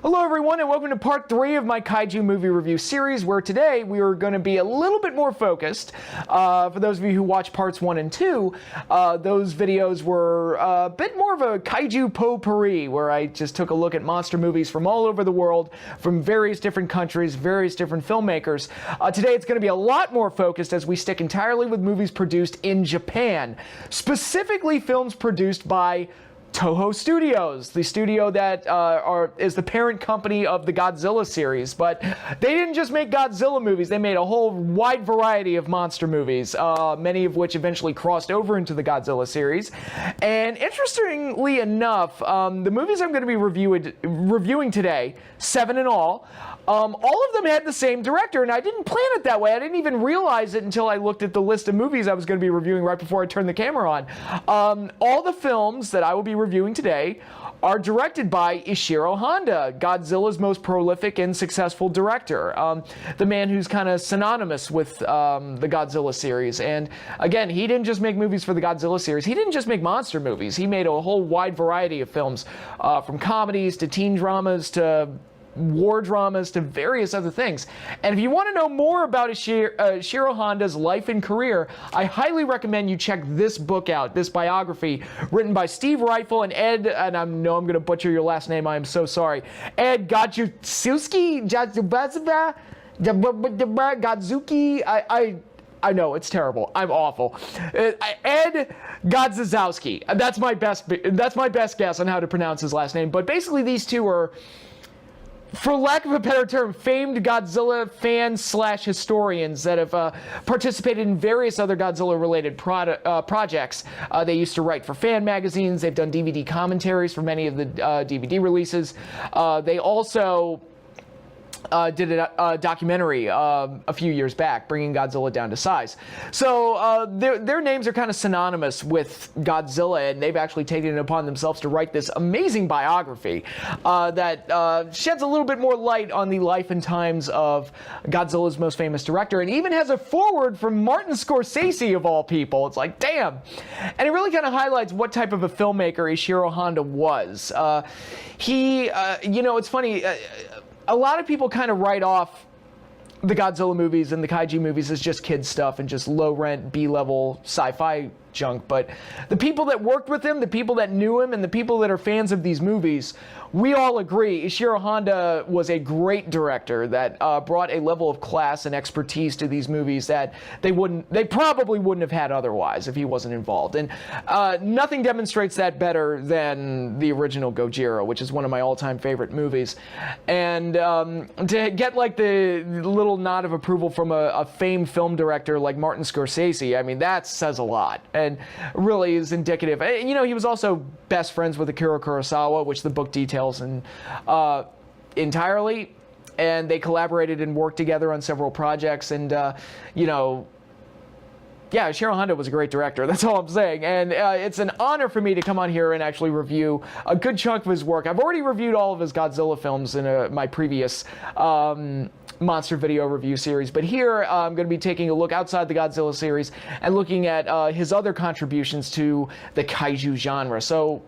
Hello everyone and welcome to part 3 of my Kaiju movie review series, where today we are going to be a little bit more focused. For those of you who watch parts 1 and 2, those videos were a bit more of a Kaiju potpourri, where I just took a look at monster movies from all over the world, from various different countries, various different filmmakers. Today it's going to be a lot more focused as we stick entirely with movies produced in Japan, specifically films produced by Toho Studios, the studio that is the parent company of the Godzilla series. But they didn't just make Godzilla movies, they made a whole wide variety of monster movies, many of which eventually crossed over into the Godzilla series. And interestingly enough, the movies I'm going to be reviewing today, 7 in all of them had the same director, and I didn't plan it that way. I didn't even realize it until I looked at the list of movies I was going to be reviewing right before I turned the camera on. All the films that I will be reviewing today are directed by Ishiro Honda, Godzilla's most prolific and successful director, the man who's kind of synonymous with the Godzilla series. And again, he didn't just make movies for the Godzilla series, he didn't just make monster movies, he made a whole wide variety of films, from comedies to teen dramas to war dramas to various other things. And if you want to know more about Ishiro Honda's life and career, I highly recommend you check this book out, this biography written by Steve Reifel and Ed, and I know I'm going to butcher your last name, I am so sorry, Ed Gadzuki, I know, it's terrible. I'm awful. Ed Godzazowski. That's my best guess on how to pronounce his last name. But basically these two are, for lack of a better term, famed Godzilla fans / historians that have participated in various other Godzilla-related projects. They used to write for fan magazines. They've done DVD commentaries for many of the DVD releases. They also did a documentary a few years back, bringing Godzilla down to size. So their names are kind of synonymous with Godzilla, and they've actually taken it upon themselves to write this amazing biography that sheds a little bit more light on the life and times of Godzilla's most famous director, and even has a foreword from Martin Scorsese, of all people. It's like, damn. And it really kind of highlights what type of a filmmaker Ishiro Honda was. It's funny, a lot of people kind of write off the Godzilla movies and the Kaiju movies as just kid stuff and just low-rent, B-level sci-fi junk, but the people that worked with him, the people that knew him, and the people that are fans of these movies, we all agree Ishiro Honda was a great director that brought a level of class and expertise to these movies that they probably wouldn't have had otherwise if he wasn't involved. And nothing demonstrates that better than the original Gojira, which is one of my all-time favorite movies. And to get like the little nod of approval from a famed film director like Martin Scorsese, I mean, that says a lot and really is indicative. You know, he was also best friends with Akira Kurosawa, which the book details entirely, and they collaborated and worked together on several projects. And yeah, Ishiro Honda was a great director, that's all I'm saying. And it's an honor for me to come on here and actually review a good chunk of his work. I've already reviewed all of his Godzilla films in my previous monster video review series, but here I'm going to be taking a look outside the Godzilla series and looking at his other contributions to the Kaiju genre. So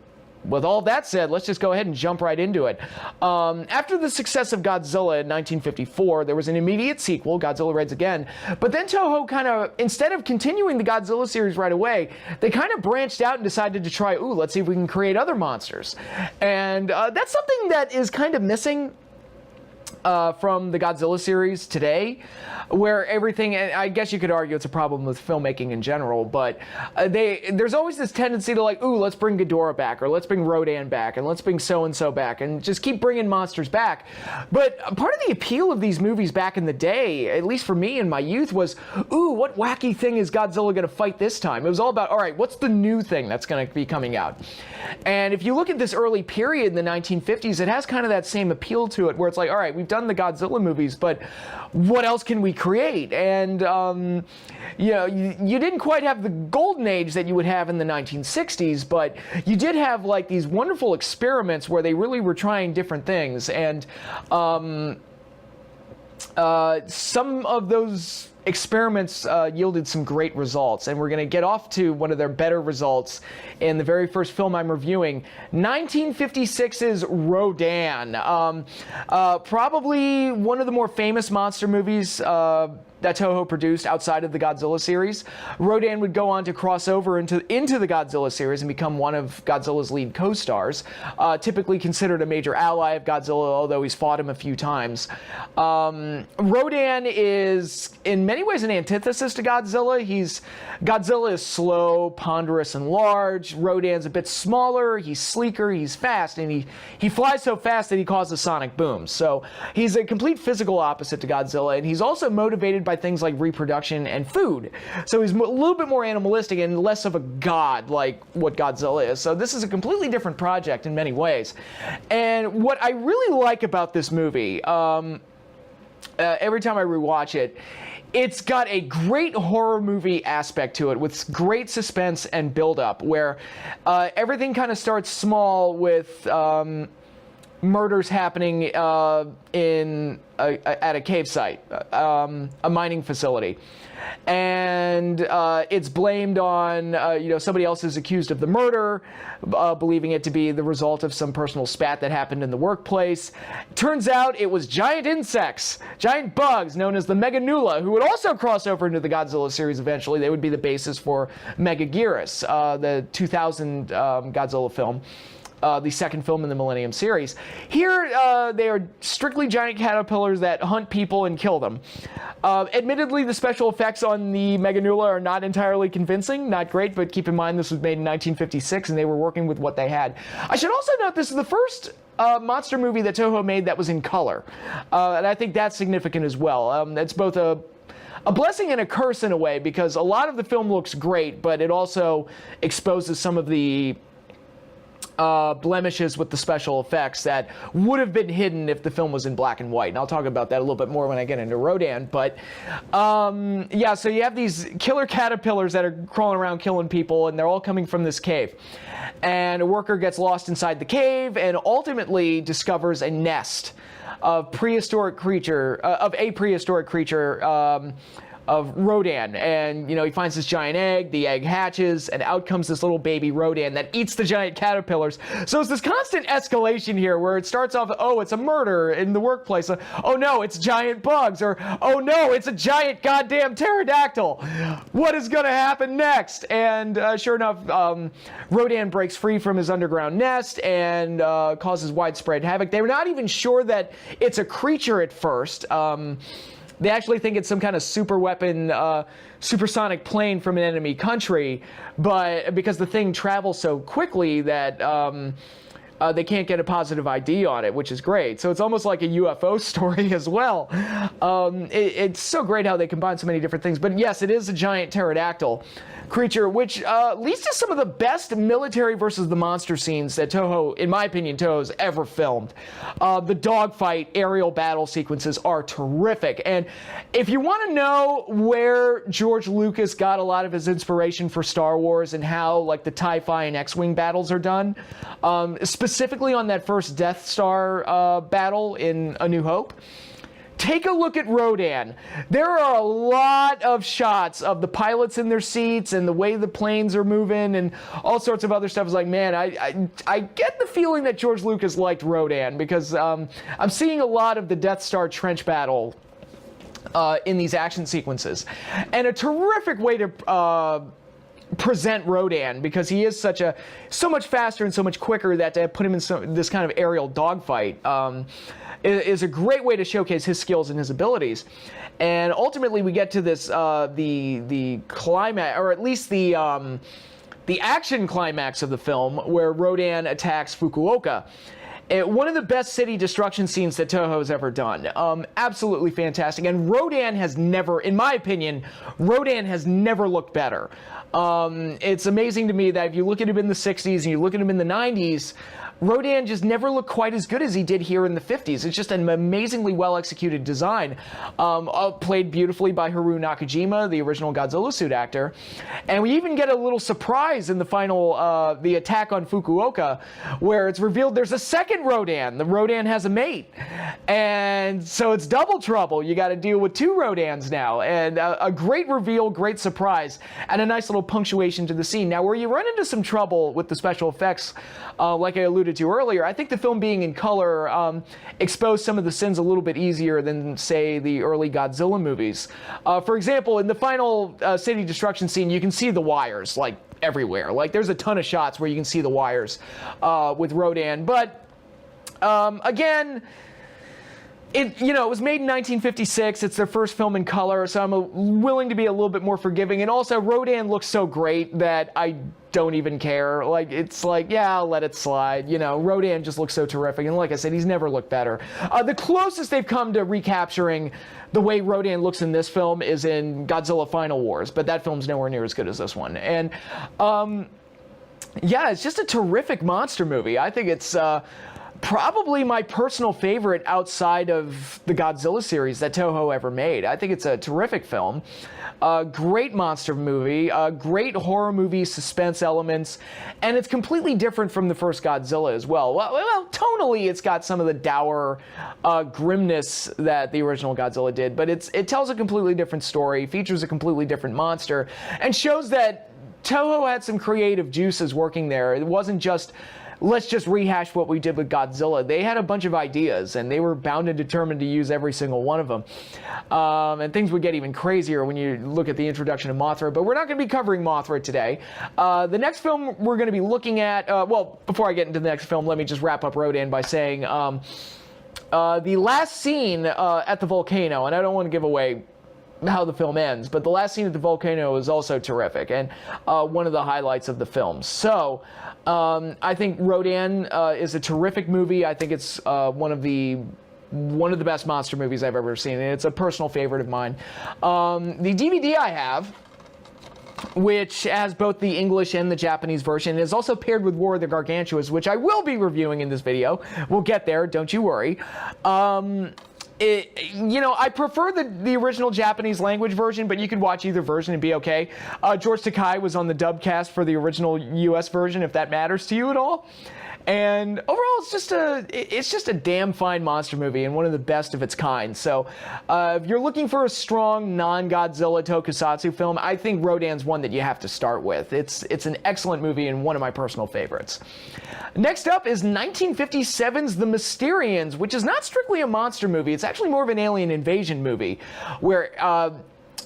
with all that said, let's just go ahead and jump right into it. After the success of Godzilla in 1954, there was an immediate sequel, Godzilla Raids Again, but then Toho kind of, instead of continuing the Godzilla series right away, they kind of branched out and decided to try, let's see if we can create other monsters. And that's something that is kind of missing from the Godzilla series today, where everything, and I guess you could argue it's a problem with filmmaking in general, but there's always this tendency to like, let's bring Ghidorah back, or let's bring Rodan back, and let's bring so-and-so back, and just keep bringing monsters back. But part of the appeal of these movies back in the day, at least for me in my youth, was, what wacky thing is Godzilla going to fight this time? It was all about, all right, what's the new thing that's going to be coming out? And if you look at this early period in the 1950s, it has kind of that same appeal to it, where it's like, all right, we've done the Godzilla movies, but what else can we create? And you didn't quite have the golden age that you would have in the 1960s, but you did have like these wonderful experiments where they really were trying different things. And some of those experiments yielded some great results, and we're going to get off to one of their better results in the very first film I'm reviewing, 1956's Rodan. Probably one of the more famous monster movies that Toho produced outside of the Godzilla series. Rodan would go on to cross over into the Godzilla series and become one of Godzilla's lead co-stars, typically considered a major ally of Godzilla, although he's fought him a few times. Rodan is in many ways an antithesis to Godzilla. Godzilla is slow, ponderous, and large. Rodan's a bit smaller, he's sleeker, he's fast, and he flies so fast that he causes sonic booms. So he's a complete physical opposite to Godzilla, and he's also motivated by things like reproduction and food. So he's a little bit more animalistic and less of a god like what Godzilla is. So this is a completely different project in many ways. And what I really like about this movie, every time I rewatch it, it's got a great horror movie aspect to it with great suspense and build-up, where everything kind of starts small with murders happening at a cave site, a mining facility, and it's blamed on somebody else is accused of the murder, believing it to be the result of some personal spat that happened in the workplace. Turns out it was giant insects, giant bugs known as the Meganula, who would also cross over into the Godzilla series eventually. They would be the basis for Megaguirus, the 2000 Godzilla film. The second film in the Millennium series. Here, they are strictly giant caterpillars that hunt people and kill them. Admittedly, the special effects on the Meganula are not entirely convincing, not great, but keep in mind this was made in 1956 and they were working with what they had. I should also note this is the first monster movie that Toho made that was in color, and I think that's significant as well. It's both a blessing and a curse in a way, because a lot of the film looks great, but it also exposes some of the blemishes with the special effects that would have been hidden if the film was in black and white. And I'll talk about that a little bit more when I get into Rodan. But yeah, so you have these killer caterpillars that are crawling around killing people, and they're all coming from this cave. And a worker gets lost inside the cave and ultimately discovers a nest of a prehistoric creature of Rodan, and he finds this giant egg, the egg hatches, and out comes this little baby Rodan that eats the giant caterpillars. So it's this constant escalation here where it starts off, oh, it's a murder in the workplace, oh no, it's giant bugs, or oh no, it's a giant goddamn pterodactyl. What is gonna happen next? And sure enough, Rodan breaks free from his underground nest and causes widespread havoc. They're not even sure that it's a creature at first. They actually think it's some kind of super weapon, supersonic plane from an enemy country, but because the thing travels so quickly that they can't get a positive ID on it, which is great. So it's almost like a UFO story as well. It's so great how they combine so many different things. But yes, it is a giant pterodactyl creature, which leads to some of the best military versus the monster scenes that Toho, in my opinion, Toho's ever filmed. The dogfight aerial battle sequences are terrific. And if you want to know where George Lucas got a lot of his inspiration for Star Wars and how like the TIE Fighter and X-Wing battles are done, specifically on that first Death Star battle in A New Hope, take a look at Rodan. There are a lot of shots of the pilots in their seats and the way the planes are moving and all sorts of other stuff. It's like, man, I get the feeling that George Lucas liked Rodan, because I'm seeing a lot of the Death Star trench battle in these action sequences. And a terrific way to present Rodan, because he is so much faster and so much quicker that to put him in this kind of aerial dogfight is a great way to showcase his skills and his abilities. And ultimately we get to this the climax, or at least the action climax of the film, where Rodan attacks Fukuoka. One of the best city destruction scenes that Toho has ever done. Absolutely fantastic. And Rodan has never, in my opinion, Rodan has never looked better. It's amazing to me that if you look at him in the 60s and you look at him in the 90s, Rodan just never looked quite as good as he did here in the 50s. It's just an amazingly well-executed design, played beautifully by Haru Nakajima, the original Godzilla suit actor. And we even get a little surprise in the final, the attack on Fukuoka, where it's revealed there's a second Rodan. The Rodan has a mate. And so it's double trouble. You got to deal with 2 Rodans now, and a great reveal, great surprise, and a nice little punctuation to the scene. Now, where you run into some trouble with the special effects, like I alluded to earlier, I think the film being in color exposed some of the sins a little bit easier than, say, the early Godzilla movies. For example, in the final city destruction scene, you can see the wires, like, everywhere. Like, there's a ton of shots where you can see the wires with Rodan. But, again, it was made in 1956. It's their first film in color, so I'm willing to be a little bit more forgiving. And also, Rodan looks so great that I don't even care. Like, it's like, yeah, I'll let it slide. Rodan just looks so terrific. And like I said, he's never looked better. The closest they've come to recapturing the way Rodan looks in this film is in Godzilla Final Wars, but that film's nowhere near as good as this one. And, yeah, it's just a terrific monster movie. I think it's probably my personal favorite outside of the Godzilla series that Toho ever made. I think it's a terrific film. Great monster movie, great horror movie suspense elements, and it's completely different from the first Godzilla as well. Well, tonally, it's got some of the dour grimness that the original Godzilla did, but it tells a completely different story, features a completely different monster, and shows that Toho had some creative juices working there. It wasn't just, let's just rehash what we did with Godzilla. They had a bunch of ideas, and they were bound and determined to use every single one of them. And things would get even crazier when you look at the introduction of Mothra, but we're not going to be covering Mothra today. The next film we're going to be looking at, well, before I get into the next film, let me just wrap up Rodan by saying the last scene at the volcano, and I don't want to give away how the film ends, but the last scene at the volcano is also terrific and one of the highlights of the film. So I think Rodan is a terrific movie. I think it's one of the best monster movies I've ever seen, and it's a personal favorite of mine. The DVD I have, which has both the English and the Japanese version, is also paired with War of the Gargantuas, which I will be reviewing in this video. We'll get there, don't you worry. I prefer the original Japanese language version, but you could watch either version and be okay. George Takei was on the dub cast for the original US version, if that matters to you at all. And overall, it's just a damn fine monster movie and one of the best of its kind. So if you're looking for a strong non-Godzilla tokusatsu film, I think Rodan's one that you have to start with. It's an excellent movie and one of my personal favorites. Next up is 1957's The Mysterians, which is not strictly a monster movie. It's actually more of an alien invasion movie, where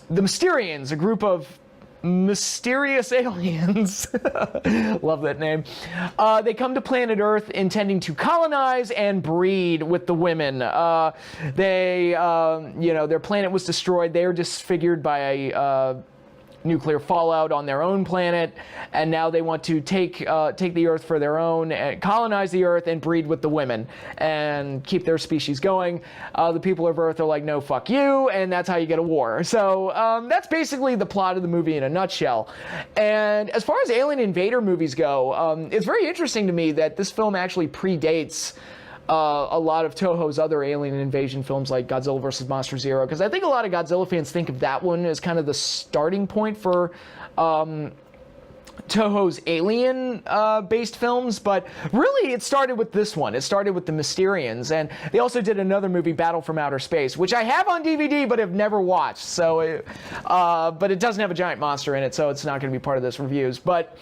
the Mysterians, a group of mysterious aliens, love that name, they come to planet Earth intending to colonize and breed with the women. Their planet was destroyed. They were disfigured by a nuclear fallout on their own planet, and now they want to take the Earth for their own, and colonize the Earth and breed with the women and keep their species going. The people of Earth are like, no, fuck you, and that's how you get a war. So that's basically the plot of the movie in a nutshell. And as far as alien invader movies go, it's very interesting to me that this film actually predates a lot of Toho's other alien invasion films like Godzilla vs. Monster Zero, because I think a lot of Godzilla fans think of that one as kind of the starting point for Toho's alien-based films, but really it started with this one. It started with the Mysterians, and they also did another movie, Battle from Outer Space, which I have on DVD but have never watched. So, but it doesn't have a giant monster in it, so it's not going to be part of this reviews. But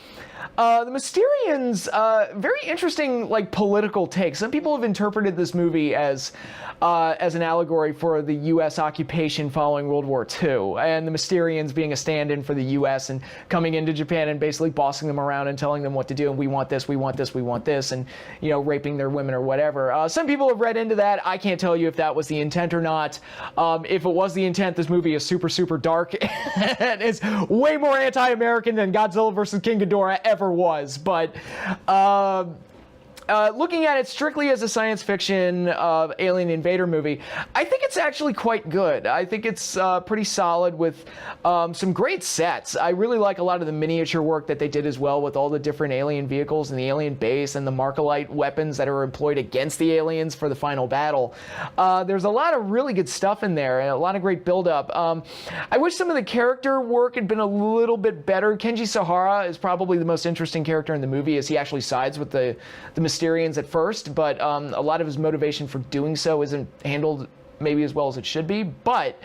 the Mysterians, very interesting, political take. Some people have interpreted this movie as an allegory for the U.S. occupation following World War II, and the Mysterians being a stand-in for the U.S. and coming into Japan and basically bossing them around and telling them what to do, and we want this, we want this, we want this, and, raping their women or whatever. Some people have read into that. I can't tell you if that was the intent or not. If it was the intent, this movie is super, super dark, and it's way more anti-American than Godzilla vs. King Ghidorah ever was, but looking at it strictly as a science fiction alien invader movie, I think it's actually quite good. I think it's pretty solid with some great sets. I really like a lot of the miniature work that they did as well, with all the different alien vehicles and the alien base and the Markalite weapons that are employed against the aliens for the final battle. There's a lot of really good stuff in there and a lot of great build-up. I wish some of the character work had been a little bit better. Kenji Sahara is probably the most interesting character in the movie, as he actually sides with the Mysterians Mysterians at first, but a lot of his motivation for doing so isn't handled maybe as well as it should be. But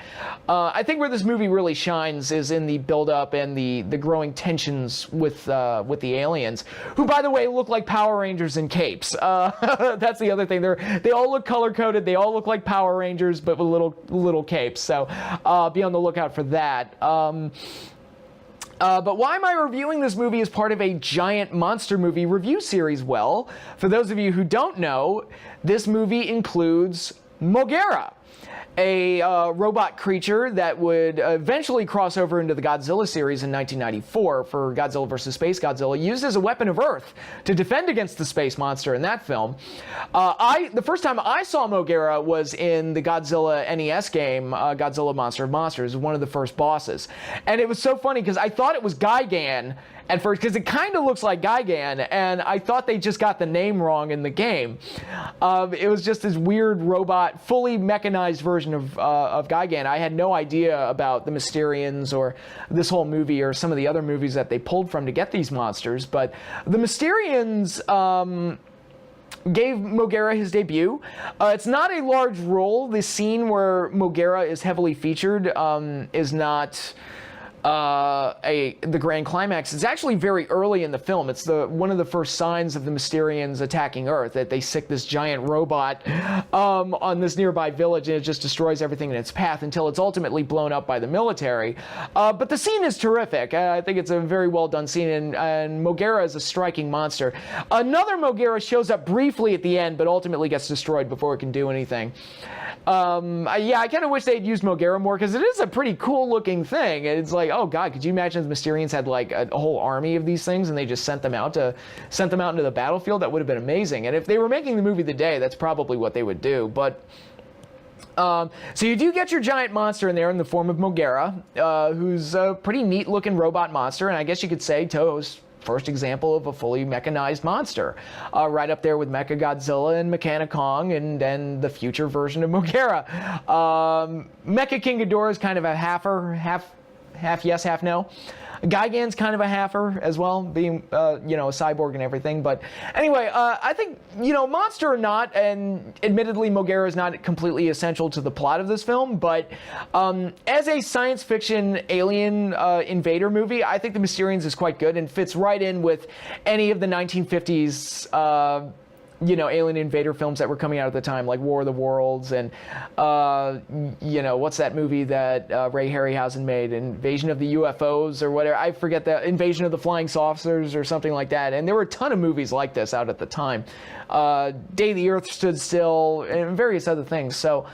I think where this movie really shines is in the build-up and the growing tensions with the aliens, who, by the way, look like Power Rangers in capes. That's the other thing. They all look color-coded. They all look like Power Rangers, but with little capes. So be on the lookout for that. But why am I reviewing this movie as part of a giant monster movie review series? Well, for those of you who don't know, this movie includes Mogera, a robot creature that would eventually cross over into the Godzilla series in 1994 for Godzilla vs. Space Godzilla, used as a weapon of Earth to defend against the space monster in that film. The first time I saw Mogera was in the Godzilla NES game, Godzilla Monster of Monsters, one of the first bosses. And it was so funny because I thought it was Gigan at first, because it kind of looks like Gigan, and I thought they just got the name wrong in the game. It was just this weird robot, fully mechanized version of Gigan. I had no idea about the Mysterians or this whole movie or some of the other movies that they pulled from to get these monsters, but the Mysterians gave Mogera his debut. It's not a large role. The scene where Mogera is heavily featured is not the grand climax. It's actually very early in the film. It's one of the first signs of the Mysterians attacking Earth, that they sick this giant robot on this nearby village, and it just destroys everything in its path until it's ultimately blown up by the military. But the scene is terrific. I think it's a very well done scene, and Mogera is a striking monster. Another Mogera shows up briefly at the end, but ultimately gets destroyed before it can do anything. Yeah, I kind of wish they'd used Mogera more, because it is a pretty cool looking thing. It's like, oh god, could you imagine if the Mysterians had like a whole army of these things and they just sent them out into the battlefield? That would have been amazing. And if they were making the movie today, that's probably what they would do. But so you do get your giant monster in there in the form of Mogera, who's a pretty neat looking robot monster, and I guess you could say Toho's first example of a fully mechanized monster, right up there with Mechagodzilla and Mechanic-Kong, and then the future version of Mogera. Mecha King Ghidorah is kind of a half yes, half no. Gigan's kind of a halfer as well, being a cyborg and everything. But anyway, I think, monster or not, and admittedly Mogera is not completely essential to the plot of this film, but as a science fiction alien invader movie, I think the Mysterians is quite good and fits right in with any of the 1950s alien invader films that were coming out at the time, like War of the Worlds and, what's that movie that Ray Harryhausen made, Invasion of the UFOs or whatever, I forget, the Invasion of the Flying Saucers or something like that. And there were a ton of movies like this out at the time. Day the Earth Stood Still, and various other things. So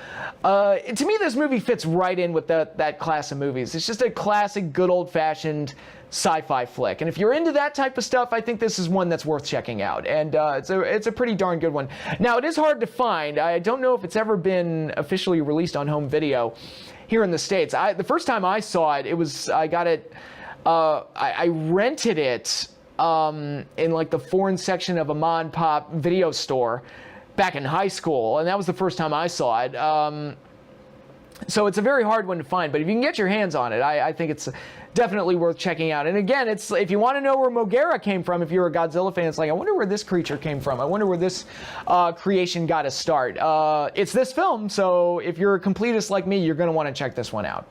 to me, this movie fits right in with that class of movies. It's just a classic, good old-fashioned sci-fi flick, and if you're into that type of stuff, I think this is one that's worth checking out, and it's a pretty darn good one. Now, it is hard to find. I don't know if it's ever been officially released on home video here in the States. The first time I saw it, I rented it in like the foreign section of a mom and pop video store back in high school, and that was the first time I saw it. So it's a very hard one to find, but if you can get your hands on it, I think it's definitely worth checking out. And again, it's, if you want to know where Mogera came from, if you're a Godzilla fan, it's like, I wonder where this creature came from. I wonder where this creation got a start. It's this film, so if you're a completist like me, you're going to want to check this one out.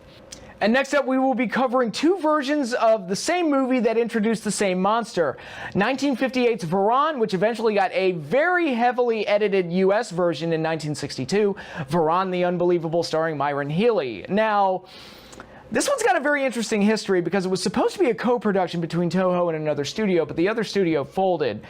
And next up, we will be covering two versions of the same movie that introduced the same monster. 1958's Varan, which eventually got a very heavily edited US version in 1962, Varan the Unbelievable, starring Myron Healy. Now, this one's got a very interesting history because it was supposed to be a co-production between Toho and another studio, but the other studio folded.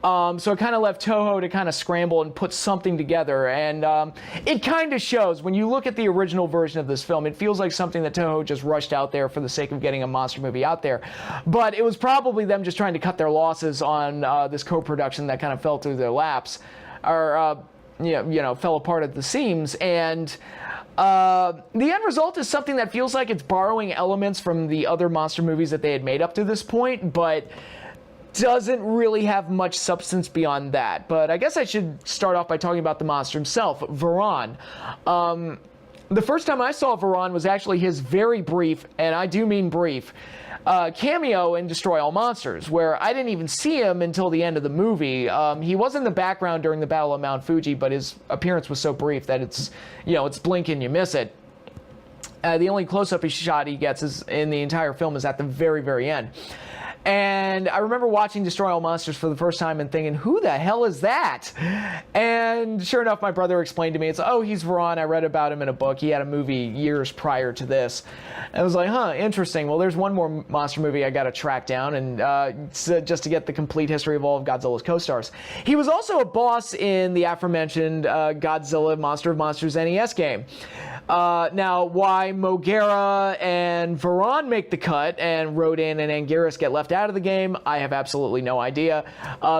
So it kind of left Toho to kind of scramble and put something together. And it kind of shows. When you look at the original version of this film, it feels like something that Toho just rushed out there for the sake of getting a monster movie out there. But it was probably them just trying to cut their losses on this co-production that kind of fell through their laps, or fell apart at the seams. And the end result is something that feels like it's borrowing elements from the other monster movies that they had made up to this point, but doesn't really have much substance beyond that. But I guess I should start off by talking about the monster himself, Varan. The first time I saw Varan was actually his very brief, and I do mean brief, cameo in Destroy All Monsters, where I didn't even see him until the end of the movie. He was in the background during the Battle of Mount Fuji, but his appearance was so brief that it's blink and you miss it. The only close-up shot he gets in the entire film is at the very, very end. And I remember watching Destroy All Monsters for the first time and thinking, who the hell is that? And sure enough, my brother explained to me, he's Varan. I read about him in a book. He had a movie years prior to this. And I was like, huh, interesting. Well, there's one more monster movie I got to track down, and just to get the complete history of all of Godzilla's co-stars. He was also a boss in the aforementioned Godzilla Monster of Monsters NES game. Now, why Mogera and Varan make the cut and Rodan and Anguirus get left out of the game, I have absolutely no idea.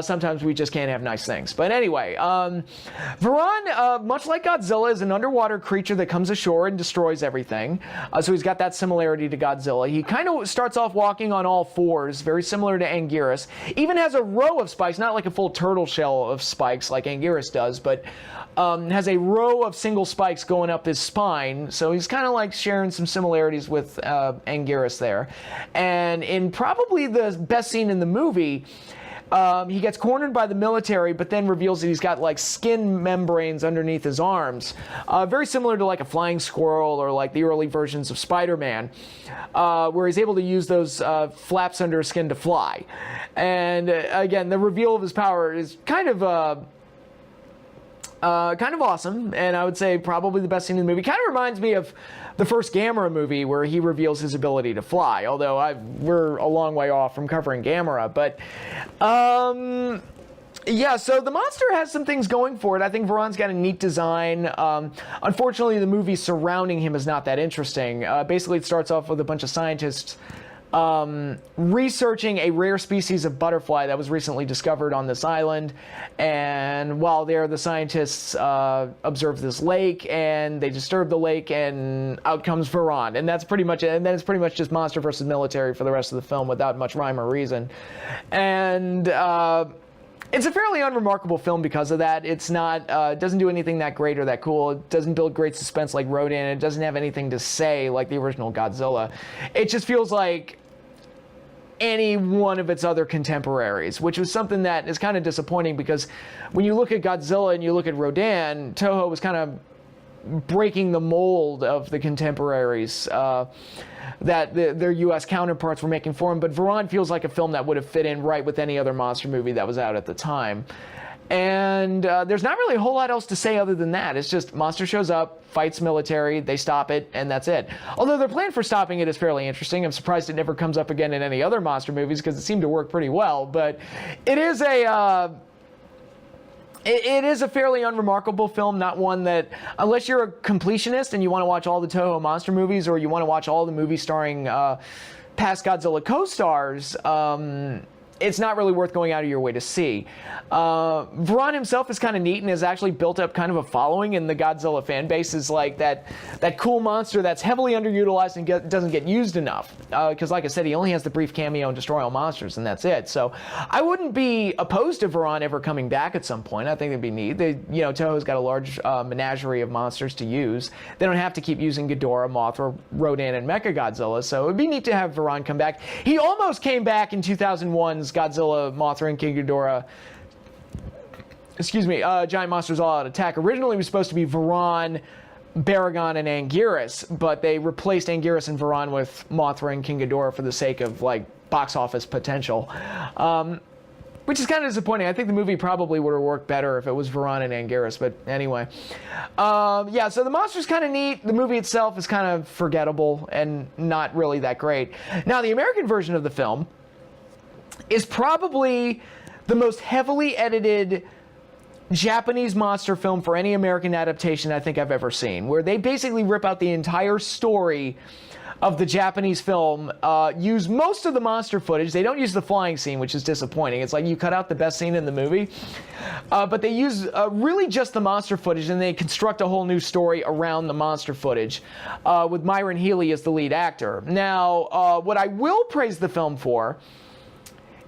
Sometimes we just can't have nice things. But anyway, Varan, much like Godzilla, is an underwater creature that comes ashore and destroys everything. So he's got that similarity to Godzilla. He kind of starts off walking on all fours, very similar to Anguirus. Even has a row of spikes, not like a full turtle shell of spikes like Anguirus does, but has a row of single spikes going up his spine, so he's kind of like sharing some similarities with Anguirus there. And in probably the best scene in the movie, he gets cornered by the military, but then reveals that he's got like skin membranes underneath his arms, very similar to like a flying squirrel or like the early versions of Spider-Man, where he's able to use those flaps under his skin to fly. And again, the reveal of his power is kind of awesome, and I would say probably the best scene in the movie. Kind of reminds me of the first Gamera movie where he reveals his ability to fly, although we're a long way off from covering Gamera. But yeah, so the monster has some things going for it. I think Varan's got a neat design. Unfortunately, the movie surrounding him is not that interesting. Basically, it starts off with a bunch of scientists researching a rare species of butterfly that was recently discovered on this island. And while there, the scientists observe this lake, and they disturb the lake, and out comes Varan. And that's pretty much it. And then it's pretty much just monster versus military for the rest of the film without much rhyme or reason. And it's a fairly unremarkable film because of that. It's not, it doesn't do anything that great or that cool. It doesn't build great suspense like Rodan. It doesn't have anything to say like the original Godzilla. It just feels like any one of its other contemporaries, which was something that is kind of disappointing, because when you look at Godzilla and you look at Rodan, Toho was kind of breaking the mold of the contemporaries that their U.S. counterparts were making for him. But Varan feels like a film that would have fit in right with any other monster movie that was out at the time. And there's not really a whole lot else to say other than that. It's just monster shows up, fights military, they stop it, and that's it. Although their plan for stopping it is fairly interesting. I'm surprised it never comes up again in any other monster movies, because it seemed to work pretty well. But it is a fairly unremarkable film, not one that, unless you're a completionist and you want to watch all the Toho monster movies, or you want to watch all the movies starring past Godzilla co-stars, it's not really worth going out of your way to see. Varan himself is kind of neat and has actually built up kind of a following in the Godzilla fan base. Is like that cool monster that's heavily underutilized and doesn't get used enough. Because like I said, he only has the brief cameo in Destroy All Monsters, and that's it. So I wouldn't be opposed to Varan ever coming back at some point. I think it'd be neat. Toho's got a large menagerie of monsters to use. They don't have to keep using Ghidorah, Mothra, Rodan, and Mechagodzilla. So it'd be neat to have Varan come back. He almost came back in 2001's Godzilla, Mothra, and King Ghidorah. Giant Monsters All Out Attack. Originally it was supposed to be Varan, Baragon, and Anguirus, but they replaced Anguirus and Varan with Mothra and King Ghidorah for the sake of like box office potential, which is kind of disappointing. I think the movie probably would have worked better if it was Varan and Anguirus, but anyway. Yeah, so the monster's kind of neat. The movie itself is kind of forgettable and not really that great. Now, the American version of the film is probably the most heavily edited Japanese monster film for any American adaptation I think I've ever seen, where they basically rip out the entire story of the Japanese film, use most of the monster footage. They don't use the flying scene, which is disappointing. It's like you cut out the best scene in the movie, but they use really just the monster footage, and they construct a whole new story around the monster footage, with Myron Healy as the lead actor. Now, what I will praise the film for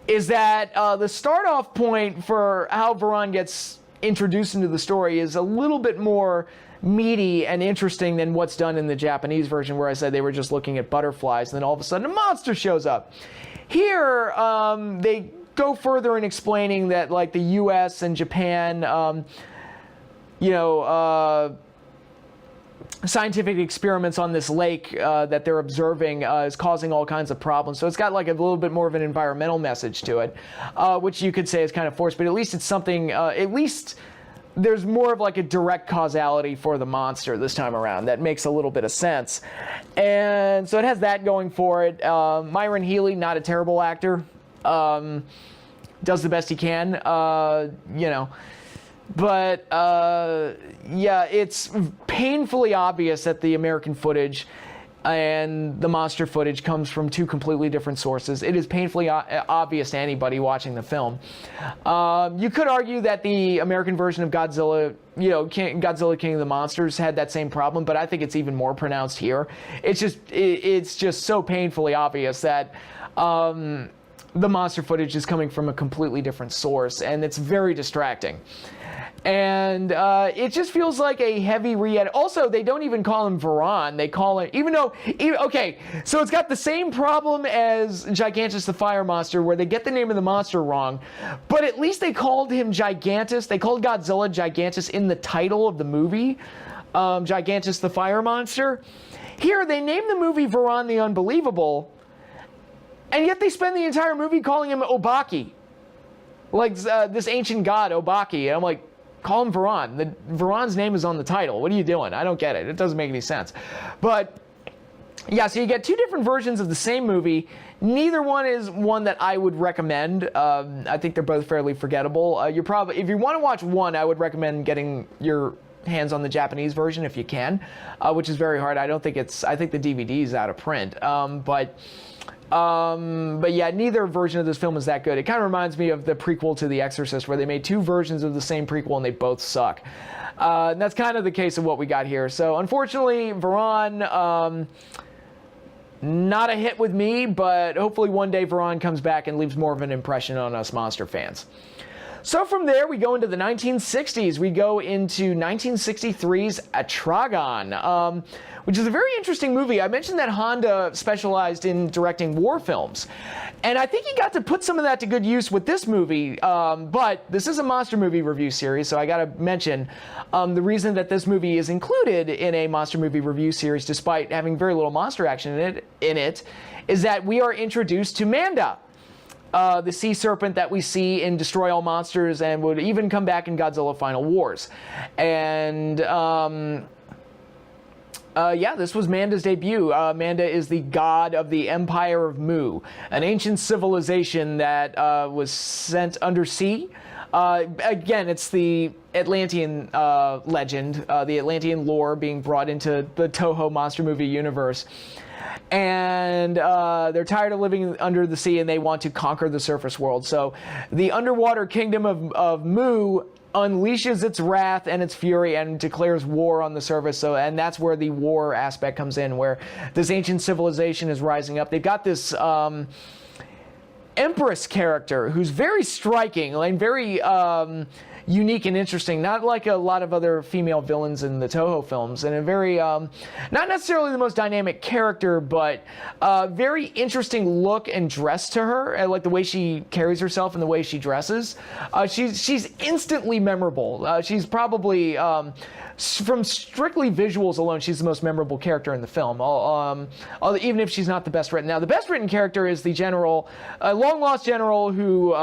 is that the start-off point for how Varan gets introduced into the story is a little bit more meaty and interesting than what's done in the Japanese version, where I said they were just looking at butterflies, and then all of a sudden a monster shows up. Here, they go further in explaining that, like, the U.S. and Japan, scientific experiments on this lake that they're observing is causing all kinds of problems. So it's got like a little bit more of an environmental message to it, which you could say is kind of forced, but at least it's something, at least there's more of like a direct causality for the monster this time around. That makes a little bit of sense. And so it has that going for it. Myron Healy, not a terrible actor. Does the best he can, But, yeah, it's painfully obvious that the American footage and the monster footage comes from two completely different sources. It is painfully obvious to anybody watching the film. You could argue that the American version of Godzilla, Godzilla King of the Monsters had that same problem, but I think it's even more pronounced here. It's just so painfully obvious that the monster footage is coming from a completely different source, and it's very distracting. And it just feels like a heavy re-edit. Also, they don't even call him Varan. They call it, okay, so it's got the same problem as Gigantus the Fire Monster, where they get the name of the monster wrong, but at least they called him Gigantus. They called Godzilla Gigantus in the title of the movie, Gigantus the Fire Monster. Here, they named the movie Varan the Unbelievable, and yet they spend the entire movie calling him Obaki. Like this ancient god, Obaki. And I'm like, call him Varan. Varan's name is on the title. What are you doing? I don't get it. It doesn't make any sense. But yeah, so you get two different versions of the same movie. Neither one is one that I would recommend. I think they're both fairly forgettable. If you want to watch one, I would recommend getting your hands on the Japanese version if you can, which is very hard. I think the DVD is out of print. But yeah, neither version of this film is that good. It kind of reminds me of the prequel to The Exorcist, where they made two versions of the same prequel and they both suck. And that's kind of the case of what we got here. So unfortunately, Varan, not a hit with me, but hopefully one day Varan comes back and leaves more of an impression on us monster fans. So from there, we go into the 1960s. We go into 1963's Attragon, which is a very interesting movie. I mentioned that Honda specialized in directing war films, and I think he got to put some of that to good use with this movie, but this is a monster movie review series, so I gotta mention the reason that this movie is included in a monster movie review series, despite having very little monster action in it, is that we are introduced to Manda, the sea serpent that we see in Destroy All Monsters and would even come back in Godzilla Final Wars. And yeah, this was Manda's debut. Manda is the god of the Empire of Mu, an ancient civilization that was sent undersea. Again, it's the Atlantean legend, the Atlantean lore being brought into the Toho monster movie universe. And they're tired of living under the sea and they want to conquer the surface world. So the underwater kingdom of Mu unleashes its wrath and its fury and declares war on the surface. And that's where the war aspect comes in, where this ancient civilization is rising up. They've got this Empress character who's very striking and very unique and interesting, not like a lot of other female villains in the Toho films, and a very, not necessarily the most dynamic character, but very interesting look and dress to her, and like the way she carries herself and the way she dresses. She's instantly memorable. She's probably, from strictly visuals alone, she's the most memorable character in the film, even if she's not the best written. Now, the best written character is the general, a long-lost general who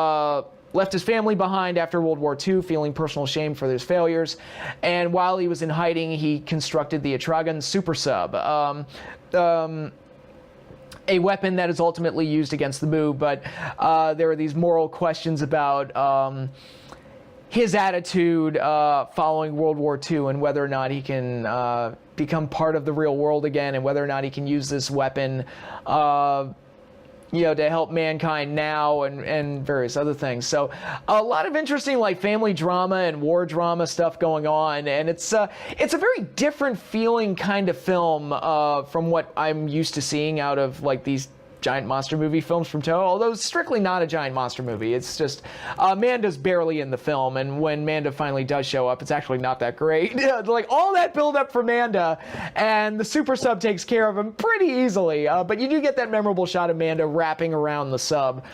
left his family behind after World War II, feeling personal shame for his failures. And while he was in hiding, he constructed the Attragon Super Sub, a weapon that is ultimately used against the Mu. But there are these moral questions about his attitude following World War II and whether or not he can become part of the real world again, and whether or not he can use this weapon to help mankind now, and various other things. So a lot of interesting like family drama and war drama stuff going on, and it's a very different feeling kind of film from what I'm used to seeing out of like these giant monster movie films from Toho, although it's strictly not a giant monster movie. It's just Manda's barely in the film, and when Manda finally does show up, it's actually not that great. Like all that build up for Manda, and the super sub takes care of him pretty easily. But you do get that memorable shot of Manda wrapping around the sub,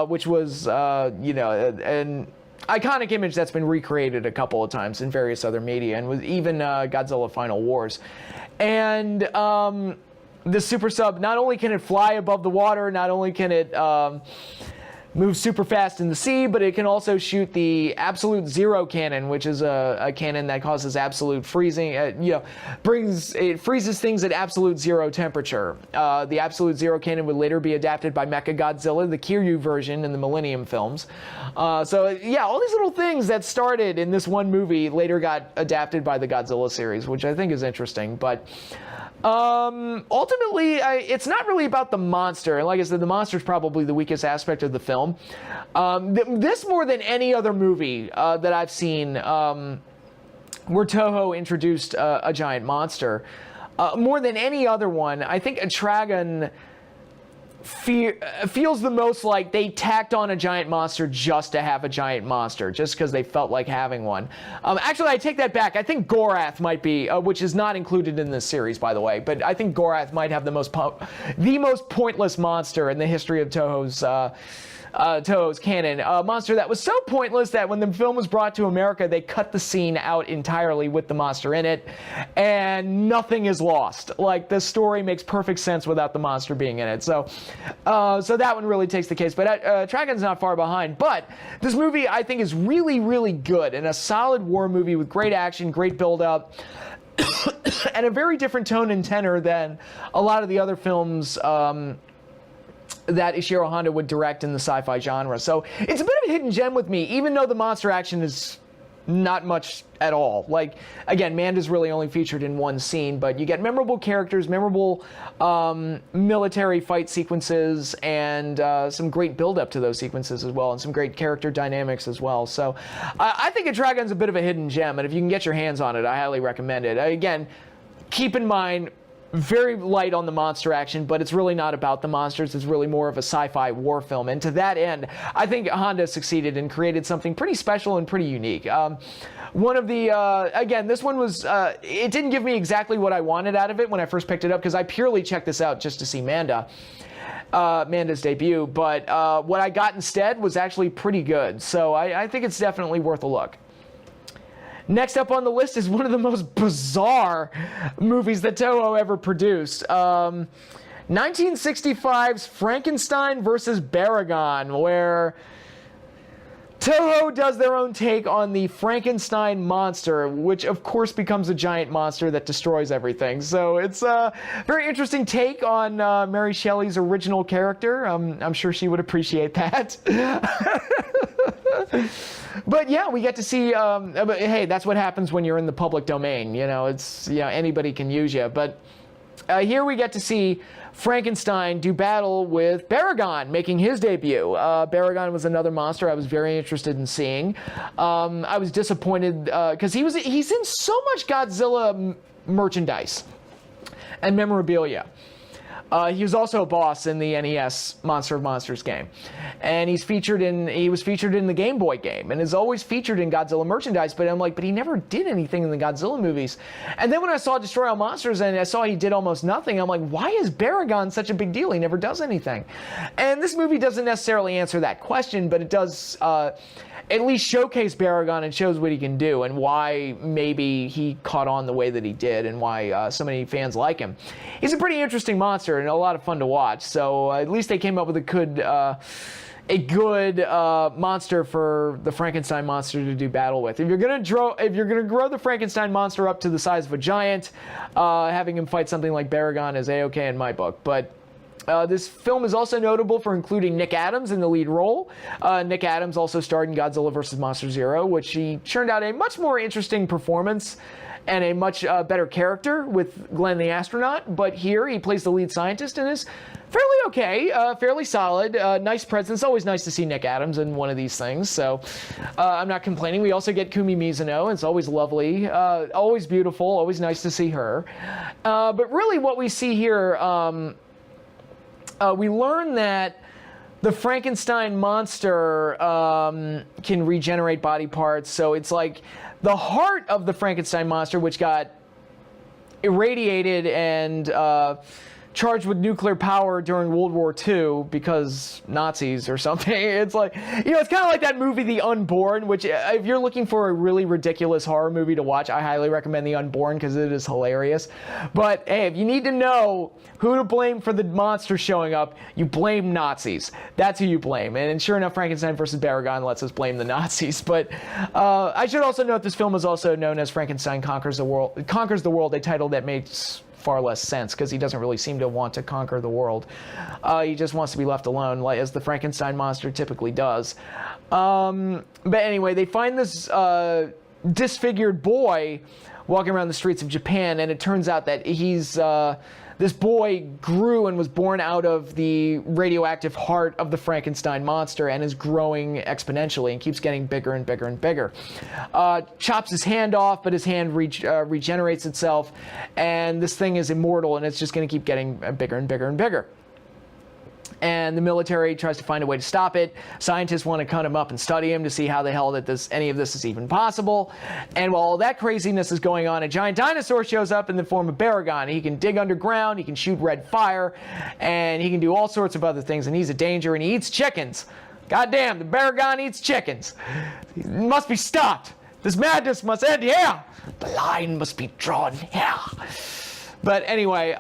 which was an iconic image that's been recreated a couple of times in various other media, and with even Godzilla Final Wars. And the super sub, not only can it fly above the water, not only can it move super fast in the sea, but it can also shoot the absolute zero cannon, which is a cannon that causes absolute freezing. It freezes things at absolute zero temperature. The absolute zero cannon would later be adapted by Mechagodzilla, the Kiryu version in the Millennium films. So yeah, all these little things that started in this one movie later got adapted by the Godzilla series, which I think is interesting. But ultimately, it's not really about the monster. And like I said, the monster is probably the weakest aspect of the film. This, more than any other movie that I've seen where Toho introduced a giant monster, more than any other one, I think Attragon feels the most like they tacked on a giant monster just to have a giant monster, just because they felt like having one. Actually, I take that back. I think Gorath might be, which is not included in this series, by the way, but I think Gorath might have the most pointless monster in the history of Toho's canon. A monster that was so pointless that when the film was brought to America, they cut the scene out entirely with the monster in it, and nothing is lost. Like, the story makes perfect sense without the monster being in it. So that one really takes the case. But Attragon's not far behind. But this movie, I think, is really, really good, and a solid war movie with great action, great build-up, and a very different tone and tenor than a lot of the other films that Ishiro Honda would direct in the sci-fi genre. So it's a bit of a hidden gem with me, even though the monster action is not much at all. Like, again, Manda's really only featured in one scene, but you get memorable characters, memorable military fight sequences, and some great build-up to those sequences as well, and some great character dynamics as well. So I think Attragon's a bit of a hidden gem, and if you can get your hands on it, I highly recommend it. Again, keep in mind, very light on the monster action, but it's really not about the monsters. It's really more of a sci-fi war film. And to that end, I think Honda succeeded and created something pretty special and pretty unique. One of the, again, this one was, it didn't give me exactly what I wanted out of it when I first picked it up, because I purely checked this out just to see Manda's debut. But what I got instead was actually pretty good. So I think it's definitely worth a look. Next up on the list is one of the most bizarre movies that Toho ever produced. 1965's Frankenstein versus Baragon, where Toho does their own take on the Frankenstein monster, which of course becomes a giant monster that destroys everything. So it's a very interesting take on Mary Shelley's original character. I'm sure she would appreciate that. But yeah, we get to see, but hey, that's what happens when you're in the public domain. Anybody can use you. But here we get to see Frankenstein do battle with Baragon, making his debut. Baragon was another monster I was very interested in seeing. I was disappointed because he's in so much Godzilla merchandise and memorabilia. He was also a boss in the NES Monster of Monsters game, and he was featured in the Game Boy game, and is always featured in Godzilla merchandise. But I'm like, but he never did anything in the Godzilla movies. And then when I saw Destroy All Monsters and I saw he did almost nothing, I'm like, why is Baragon such a big deal? He never does anything. And this movie doesn't necessarily answer that question, but it does at least showcase Baragon and shows what he can do, and why maybe he caught on the way that he did, and why so many fans like him. He's a pretty interesting monster and a lot of fun to watch. So at least they came up with a good monster for the Frankenstein monster to do battle with. If you're gonna grow the Frankenstein monster up to the size of a giant, having him fight something like Baragon is a-okay in my book. But this film is also notable for including Nick Adams in the lead role. Nick Adams also starred in Godzilla vs. Monster Zero, which he churned out a much more interesting performance and a much better character with Glenn the astronaut. But here he plays the lead scientist and is fairly okay, fairly solid, nice presence. Always nice to see Nick Adams in one of these things, so I'm not complaining. We also get Kumi Mizuno. It's always lovely, always beautiful, always nice to see her. But really what we see here we learn that the Frankenstein monster can regenerate body parts. So it's like the heart of the Frankenstein monster, which got irradiated and charged with nuclear power during World War II because Nazis or something. It's like, it's kind of like that movie, The Unborn, which if you're looking for a really ridiculous horror movie to watch, I highly recommend The Unborn because it is hilarious. But hey, if you need to know who to blame for the monster showing up, you blame Nazis. That's who you blame. And sure enough, Frankenstein versus Baragon lets us blame the Nazis. But I should also note this film is also known as Frankenstein Conquers the World, a title that makes far less sense because he doesn't really seem to want to conquer the world. He just wants to be left alone, like as the Frankenstein monster typically does. But anyway, they find this disfigured boy walking around the streets of Japan, and it turns out that he's this boy grew and was born out of the radioactive heart of the Frankenstein monster and is growing exponentially and keeps getting bigger and bigger and bigger. Chops his hand off, but his hand regenerates itself, and this thing is immortal, and it's just going to keep getting bigger and bigger and bigger. And the military tries to find a way to stop it. Scientists want to cut him up and study him to see how the hell that any of this is even possible. And while all that craziness is going on, a giant dinosaur shows up in the form of Baragon. He can dig underground, he can shoot red fire, and he can do all sorts of other things, and he's a danger, and he eats chickens. Goddamn, the Baragon eats chickens. It must be stopped. This madness must end here. The line must be drawn here. But anyway,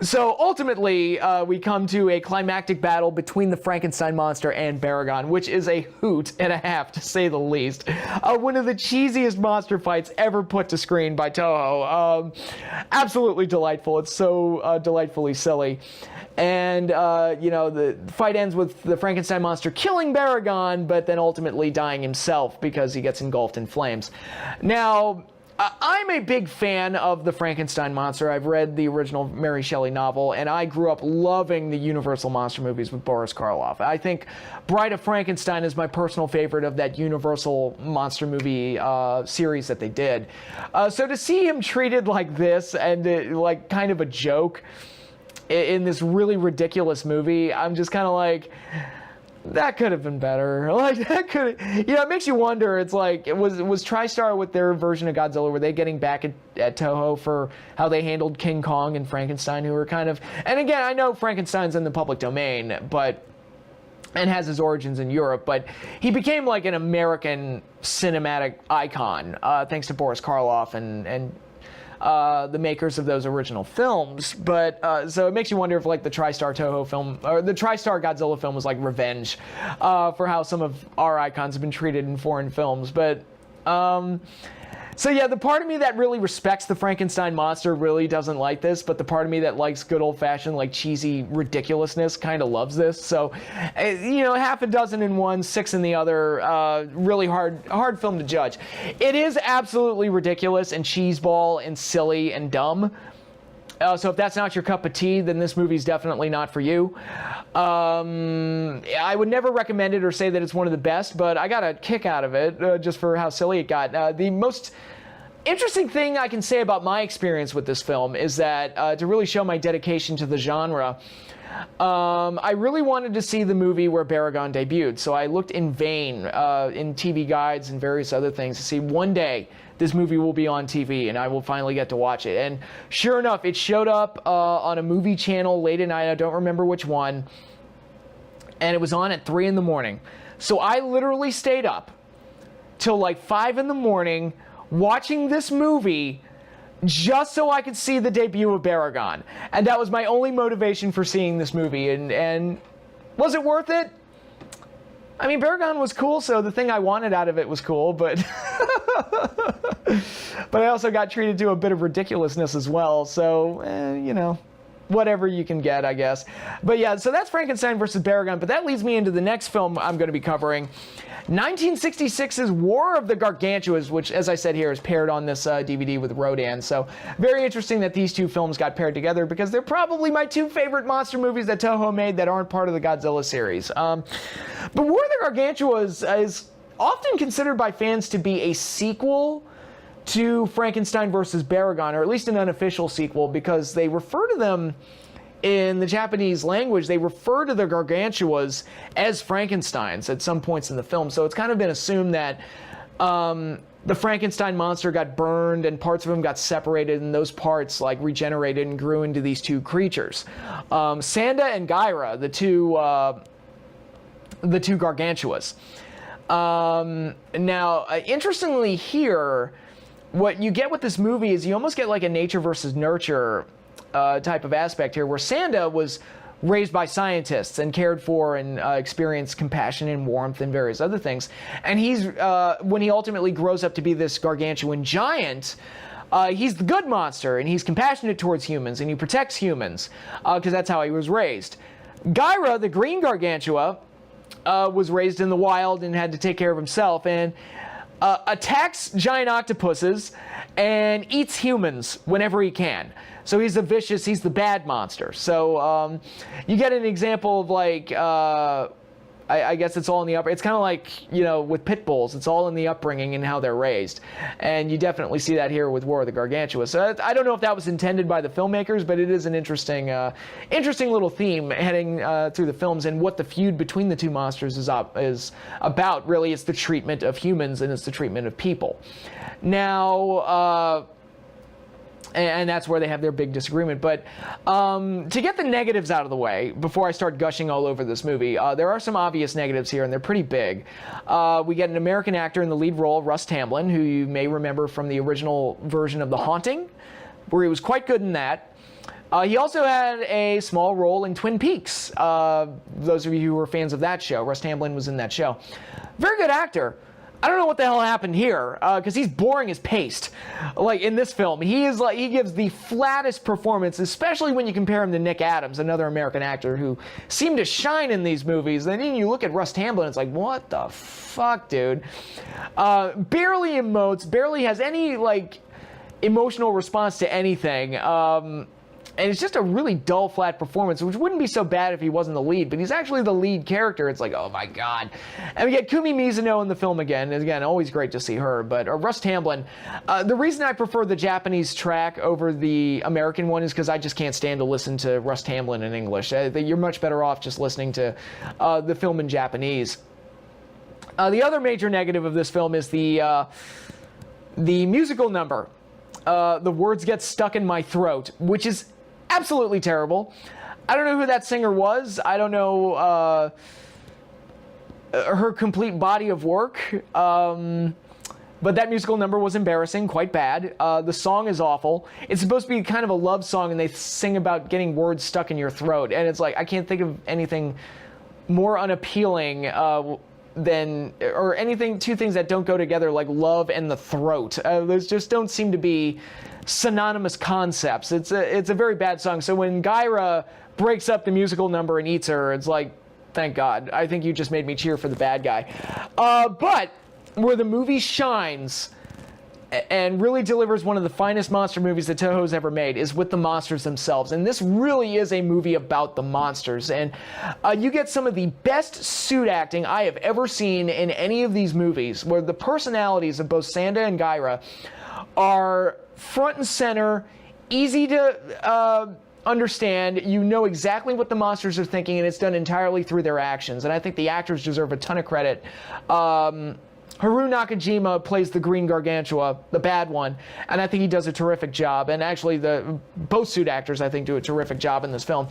so ultimately, we come to a climactic battle between the Frankenstein monster and Baragon, which is a hoot and a half, to say the least. One of the cheesiest monster fights ever put to screen by Toho. Absolutely delightful. It's so delightfully silly. And, the fight ends with the Frankenstein monster killing Baragon, but then ultimately dying himself because he gets engulfed in flames. Now, I'm a big fan of the Frankenstein monster. I've read the original Mary Shelley novel, and I grew up loving the Universal monster movies with Boris Karloff. I think Bride of Frankenstein is my personal favorite of that Universal monster movie series that they did. So to see him treated like this and like kind of a joke in this really ridiculous movie, I'm just kind of like, that could have been better. Like, that could, it makes you wonder. It's like, was TriStar with their version of Godzilla, were they getting back at Toho for how they handled King Kong and Frankenstein, who were kind of, and again, I know Frankenstein's in the public domain, and has his origins in Europe, but he became like an American cinematic icon, thanks to Boris Karloff and the makers of those original films. But so it makes you wonder if like the TriStar Toho film or the TriStar Godzilla film was like revenge for how some of our icons have been treated in foreign films. But so yeah, the part of me that really respects the Frankenstein monster really doesn't like this, but the part of me that likes good old-fashioned, like, cheesy ridiculousness kind of loves this. So, half a dozen in one, six in the other. Really hard film to judge. It is absolutely ridiculous and cheeseball and silly and dumb. So if that's not your cup of tea, then this movie's definitely not for you. I would never recommend it or say that it's one of the best, but I got a kick out of it just for how silly it got. The most interesting thing I can say about my experience with this film is that to really show my dedication to the genre, I really wanted to see the movie where Baragon debuted, so I looked in vain in TV guides and various other things to see one day this movie will be on TV and I will finally get to watch it. And sure enough, it showed up on a movie channel late at night. I don't remember which one. And it was on at 3 in the morning. So I literally stayed up till like 5 in the morning watching this movie just so I could see the debut of Baragon. And that was my only motivation for seeing this movie. And was it worth it? I mean, Baragon was cool, so the thing I wanted out of it was cool, but but I also got treated to a bit of ridiculousness as well, so, whatever you can get, I guess. But yeah, so that's Frankenstein versus Baragon, but that leads me into the next film I'm going to be covering, 1966's War of the Gargantuas, which, as I said here, is paired on this DVD with Rodan. So very interesting that these two films got paired together because they're probably my two favorite monster movies that Toho made that aren't part of the Godzilla series. But War of the Gargantuas is often considered by fans to be a sequel to Frankenstein versus Baragon, or at least an unofficial sequel, because they refer to them in the Japanese language, they refer to the Gargantuas as Frankensteins at some points in the film. So it's kind of been assumed that the Frankenstein monster got burned and parts of him got separated, and those parts like regenerated and grew into these two creatures. Sanda and Gyra, the two Gargantuas. Now, interestingly here, what you get with this movie is you almost get like a nature versus nurture type of aspect here, where Sanda was raised by scientists and cared for and experienced compassion and warmth and various other things. And he's when he ultimately grows up to be this gargantuan giant, he's the good monster, and he's compassionate towards humans, and he protects humans, because that's how he was raised. Gyra, the green Gargantua, was raised in the wild and had to take care of himself, and attacks giant octopuses and eats humans whenever he can. So he's the bad monster. So you get an example of like, I guess it's all in the it's kind of like, with pit bulls, it's all in the upbringing and how they're raised. And you definitely see that here with War of the Gargantua. So I don't know if that was intended by the filmmakers, but it is an interesting little theme heading through the films, and what the feud between the two monsters is about. Really, it's the treatment of humans and it's the treatment of people. Now, and that's where they have their big disagreement. But to get the negatives out of the way, before I start gushing all over this movie, there are some obvious negatives here, and they're pretty big. We get an American actor in the lead role, Russ Tamblyn, who you may remember from the original version of The Haunting, where he was quite good in that. He also had a small role in Twin Peaks. Those of you who were fans of that show, Russ Tamblyn was in that show. Very good actor. I don't know what the hell happened here, because he's boring as paste. Like in this film, he gives the flattest performance, especially when you compare him to Nick Adams, another American actor who seemed to shine in these movies. And then you look at Russ Tamblyn, it's like, what the fuck, dude? Barely emotes, barely has any like emotional response to anything. And it's just a really dull, flat performance, which wouldn't be so bad if he wasn't the lead, but he's actually the lead character. It's like, oh my god. And we get Kumi Mizuno in the film again. And again, always great to see her. But Russ Tamblyn, the reason I prefer the Japanese track over the American one is because I just can't stand to listen to Russ Tamblyn in English. You're much better off just listening to the film in Japanese. The other major negative of this film is the musical number. The words get stuck in my throat, which is absolutely terrible. I don't know who that singer was. I don't know her complete body of work. But that musical number was embarrassing, quite bad. The song is awful. It's supposed to be kind of a love song, and they sing about getting words stuck in your throat. And it's like, I can't think of anything more unappealing two things that don't go together, like love and the throat. Those just don't seem to be synonymous concepts. It's a very bad song. So when Gyra breaks up the musical number and eats her, it's like, thank God. I think you just made me cheer for the bad guy. But where the movie shines and really delivers one of the finest monster movies that Toho's ever made is with the monsters themselves. And this really is a movie about the monsters. And you get some of the best suit acting I have ever seen in any of these movies, where the personalities of both Sanda and Gyra are front and center, easy to understand. You know exactly what the monsters are thinking, and it's done entirely through their actions. And I think the actors deserve a ton of credit. Haru Nakajima plays the green Gargantua, the bad one, and I think he does a terrific job. And actually, both suit actors, I think, do a terrific job in this film.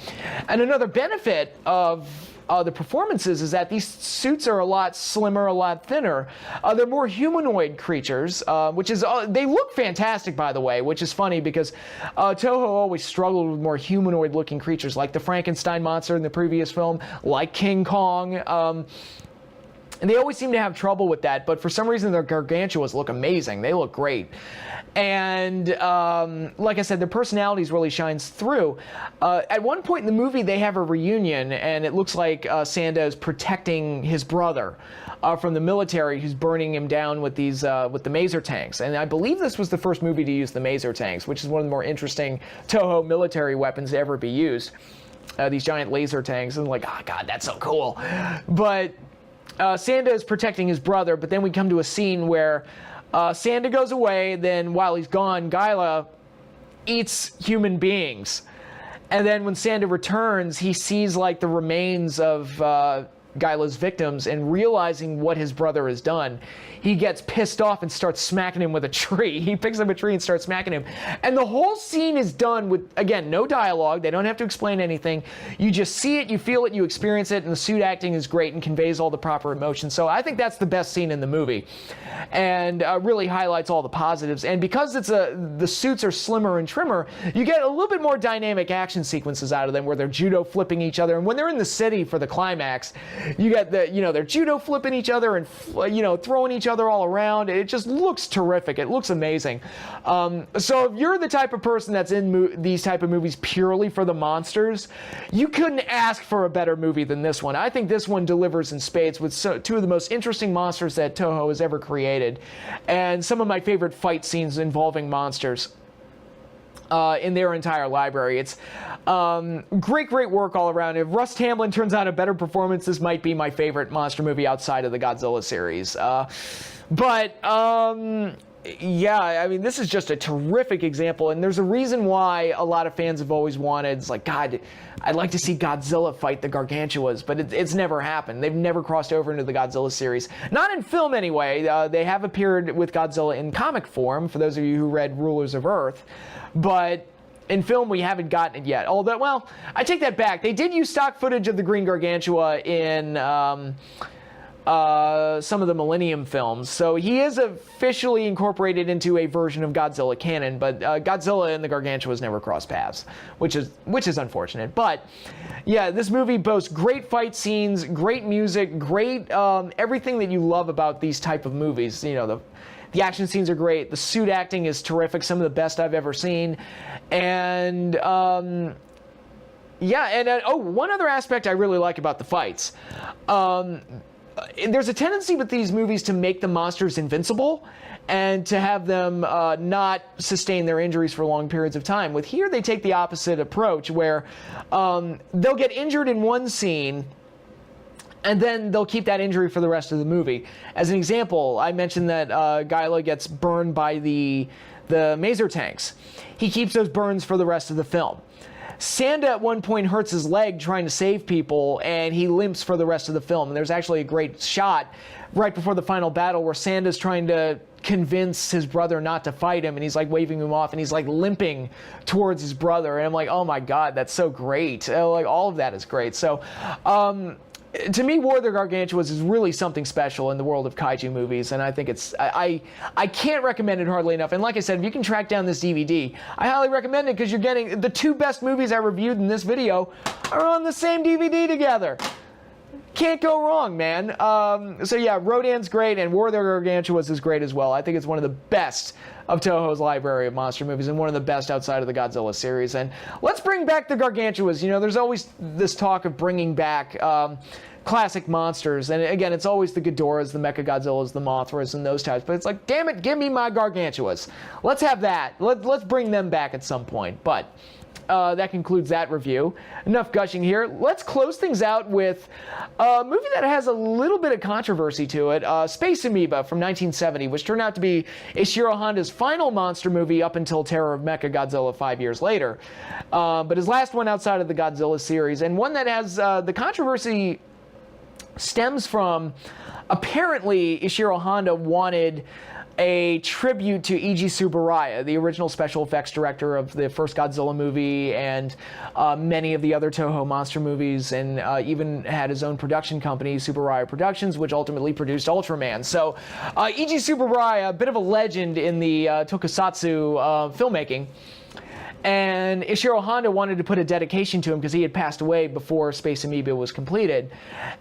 And another benefit of the performances is that these suits are a lot slimmer, a lot thinner. They're more humanoid creatures, which is they look fantastic, by the way, which is funny because Toho always struggled with more humanoid-looking creatures, like the Frankenstein monster in the previous film, like King Kong. And they always seem to have trouble with that, but for some reason their Gargantuas look amazing. They look great. And like I said, their personalities really shines through. At one point in the movie, they have a reunion, and it looks like Sanda is protecting his brother from the military, who's burning him down with these with the maser tanks. And I believe this was the first movie to use the maser tanks, which is one of the more interesting Toho military weapons to ever be used. These giant laser tanks, and like, oh god, that's so cool. But Sanda is protecting his brother, but then we come to a scene where Sanda goes away, then while he's gone, Gyra eats human beings. And then when Sanda returns, he sees like the remains of Gyla's victims, and realizing what his brother has done, he gets pissed off and starts smacking him with a tree. He picks up a tree and starts smacking him. And the whole scene is done with, again, no dialogue. They don't have to explain anything. You just see it, you feel it, you experience it, and the suit acting is great and conveys all the proper emotions. So I think that's the best scene in the movie, and really highlights all the positives. And because it's the suits are slimmer and trimmer, you get a little bit more dynamic action sequences out of them, where they're judo flipping each other. And when they're in the city for the climax, you get they're judo flipping each other and throwing each other all around. It just looks terrific. It looks amazing. So if you're the type of person that's in these type of movies purely for the monsters, you couldn't ask for a better movie than this one. I think this one delivers in spades with two of the most interesting monsters that Toho has ever created, and some of my favorite fight scenes involving monsters in their entire library. It's great work all around. If Russ Tamblyn turns out a better performance, this might be my favorite monster movie outside of the Godzilla series. Yeah, I mean, this is just a terrific example, and there's a reason why a lot of fans have always wanted, it's like, God, I'd like to see Godzilla fight the Gargantuas, but it's never happened. They've never crossed over into the Godzilla series. Not in film, anyway. They have appeared with Godzilla in comic form, for those of you who read Rulers of Earth, but in film, we haven't gotten it yet. Although, well, I take that back. They did use stock footage of the Green Gargantua in some of the Millennium films, so he is officially incorporated into a version of Godzilla canon, but Godzilla and the Gargantuas never crossed paths, which is unfortunate. But yeah, this movie boasts great fight scenes, great music, great everything that you love about these type of movies. The action scenes are great, the suit acting is terrific, some of the best I've ever seen, and yeah, and one other aspect I really like about the fights. There's a tendency with these movies to make the monsters invincible and to have them not sustain their injuries for long periods of time. With here, they take the opposite approach, where they'll get injured in one scene, and then they'll keep that injury for the rest of the movie. As an example, I mentioned that Gyla gets burned by the maser tanks. He keeps those burns for the rest of the film. Sanda at one point hurts his leg trying to save people, and he limps for the rest of the film. And there's actually a great shot right before the final battle where Sanda's trying to convince his brother not to fight him, and he's like waving him off, and he's like limping towards his brother. And I'm like, oh my God, that's so great. Like, all of that is great. So, to me, War of the Gargantuas is really something special in the world of kaiju movies, and I think I can't recommend it hardly enough. And like I said, if you can track down this DVD, I highly recommend it, because you're getting the two best movies I reviewed in this video are on the same DVD together. Can't go wrong, man. So yeah, Rodan's great, and War of the Gargantuas is great as well. I think it's one of the best of Toho's library of monster movies, and one of the best outside of the Godzilla series. And let's bring back the Gargantuas. There's always this talk of bringing back classic monsters, and again, it's always the Ghidorahs, the Mechagodzillas, the Mothras, and those types. But it's like, damn it, give me my Gargantuas. Let's have that. Let's bring them back at some point. But that concludes that review. Enough gushing here. Let's close things out with a movie that has a little bit of controversy to it, Space Amoeba from 1970, which turned out to be Ishiro Honda's final monster movie up until Terror of Mechagodzilla 5 years later. But his last one outside of the Godzilla series, and one that has the controversy stems from, apparently Ishiro Honda wanted a tribute to Eiji Tsuburaya, the original special effects director of the first Godzilla movie and many of the other Toho monster movies, and even had his own production company, Tsuburaya Productions, which ultimately produced Ultraman. So Eiji Tsuburaya, a bit of a legend in the tokusatsu filmmaking. And Ishiro Honda wanted to put a dedication to him because he had passed away before Space Amoeba was completed.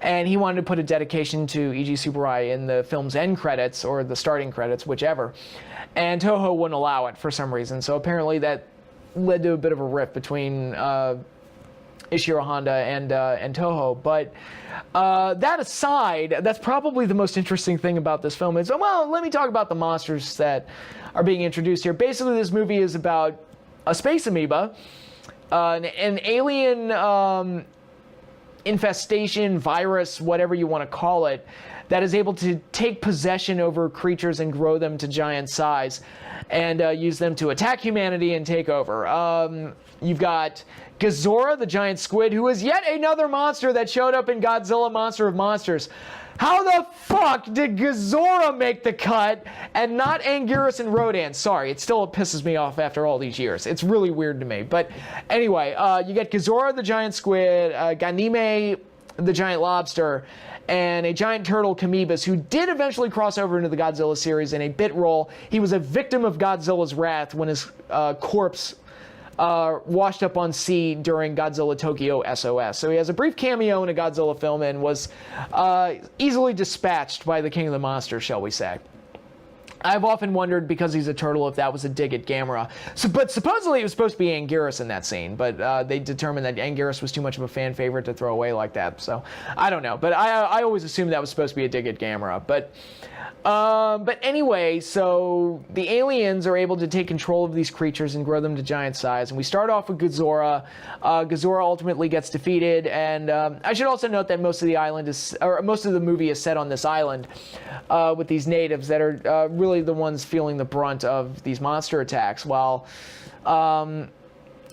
And he wanted to put a dedication to Eiji Tsuburaya in the film's end credits, or the starting credits, whichever. And Toho wouldn't allow it for some reason. So apparently that led to a bit of a rift between Ishiro Honda and Toho. But that aside, that's probably the most interesting thing about this film is, well, let me talk about the monsters that are being introduced here. Basically, this movie is about a space amoeba, an alien infestation, virus, whatever you want to call it, that is able to take possession over creatures and grow them to giant size and use them to attack humanity and take over. You've got Ghidorah, the giant squid, who is yet another monster that showed up in Godzilla Monster of Monsters. How the fuck did Ghidorah make the cut and not Anguirus and Rodan? Sorry, it still pisses me off after all these years. It's really weird to me. But anyway, you get Ghidorah, the giant squid, Ganime, the giant lobster, and a giant turtle, Kamibas, who did eventually cross over into the Godzilla series in a bit role. He was a victim of Godzilla's wrath when his corpse washed up on sea during Godzilla Tokyo SOS. So he has a brief cameo in a Godzilla film and was easily dispatched by the King of the Monsters, shall we say. I've often wondered, because he's a turtle, if that was a dig at Gamera. But supposedly it was supposed to be Anguirus in that scene, but they determined that Anguirus was too much of a fan favorite to throw away like that. So I don't know, but I always assumed that was supposed to be a dig at Gamera. But anyway, so the aliens are able to take control of these creatures and grow them to giant size. And we start off with Ghidorah. Ghidorah ultimately gets defeated, and I should also note that most of the movie is set on this island with these natives that are really the ones feeling the brunt of these monster attacks, while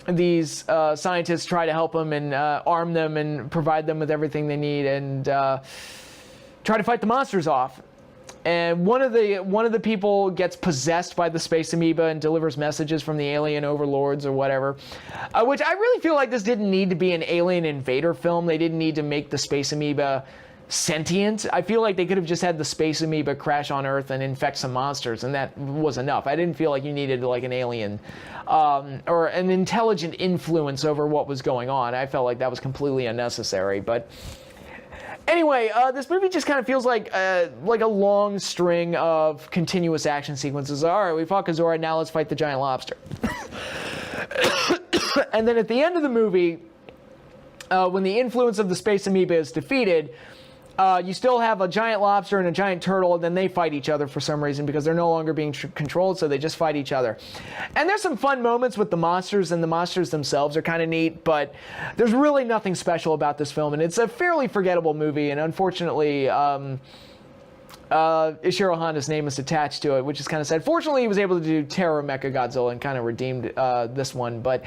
these scientists try to help them and arm them and provide them with everything they need and try to fight the monsters off. And one of the people gets possessed by the space amoeba and delivers messages from the alien overlords or whatever, which I really feel like this didn't need to be an alien invader film. They didn't need to make the space amoeba sentient. I feel like they could have just had the space amoeba crash on Earth and infect some monsters, and that was enough. I didn't feel like you needed like an alien or an intelligent influence over what was going on. I felt like that was completely unnecessary, but anyway, this movie just kind of feels like a long string of continuous action sequences. All right, we fought Ghidorah, now let's fight the giant lobster. And then at the end of the movie, when the influence of the space amoeba is defeated, you still have a giant lobster and a giant turtle, and then they fight each other for some reason because they're no longer being controlled, so they just fight each other. And there's some fun moments with the monsters, and the monsters themselves are kind of neat, but there's really nothing special about this film, and it's a fairly forgettable movie, and unfortunately, Ishiro Honda's name is attached to it, which is kind of sad. Fortunately, he was able to do Terror Mechagodzilla and kind of redeemed this one, but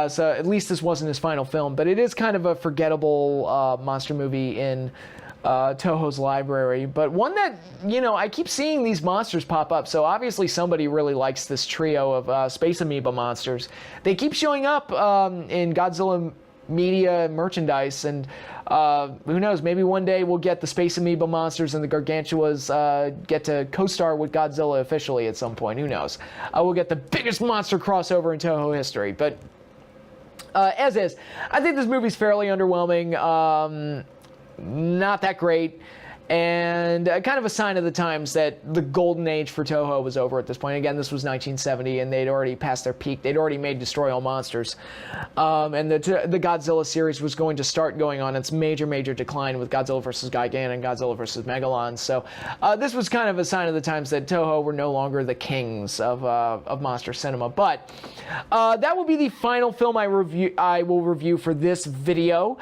so at least this wasn't his final film, but it is kind of a forgettable monster movie in Toho's library, but one that, you know, I keep seeing these monsters pop up, so obviously somebody really likes this trio of space amoeba monsters. They keep showing up in Godzilla media and merchandise, and who knows, maybe one day we'll get the space amoeba monsters and the Gargantuas get to co-star with Godzilla officially at some point. Who knows? We'll get the biggest monster crossover in Toho history, but as is, I think this movie's fairly underwhelming. Not that great, and kind of a sign of the times that the golden age for Toho was over at this point. Again, this was 1970, and they'd already passed their peak. They'd already made Destroy All Monsters, and the Godzilla series was going to start going on its major decline with Godzilla vs. Gigan and Godzilla vs. Megalon. So this was kind of a sign of the times that Toho were no longer the kings of monster cinema. But that will be the final film I will review for this video.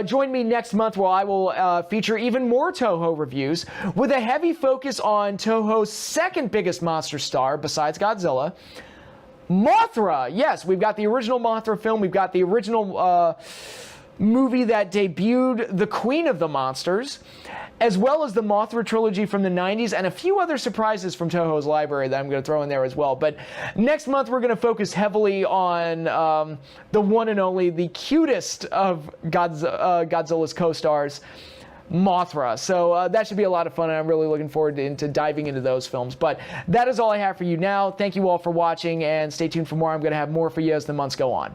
Join me next month where I will feature even more Toho reviews with a heavy focus on Toho's second biggest monster star besides Godzilla, Mothra. Yes, we've got the original Mothra film. We've got the original movie that debuted the Queen of the Monsters, as well as the Mothra trilogy from the 90s, and a few other surprises from Toho's library that I'm going to throw in there as well. But next month, we're going to focus heavily on the one and only, the cutest of Godzilla's co-stars, Mothra. So that should be a lot of fun, and I'm really looking forward to diving into those films. But that is all I have for you now. Thank you all for watching, and stay tuned for more. I'm going to have more for you as the months go on.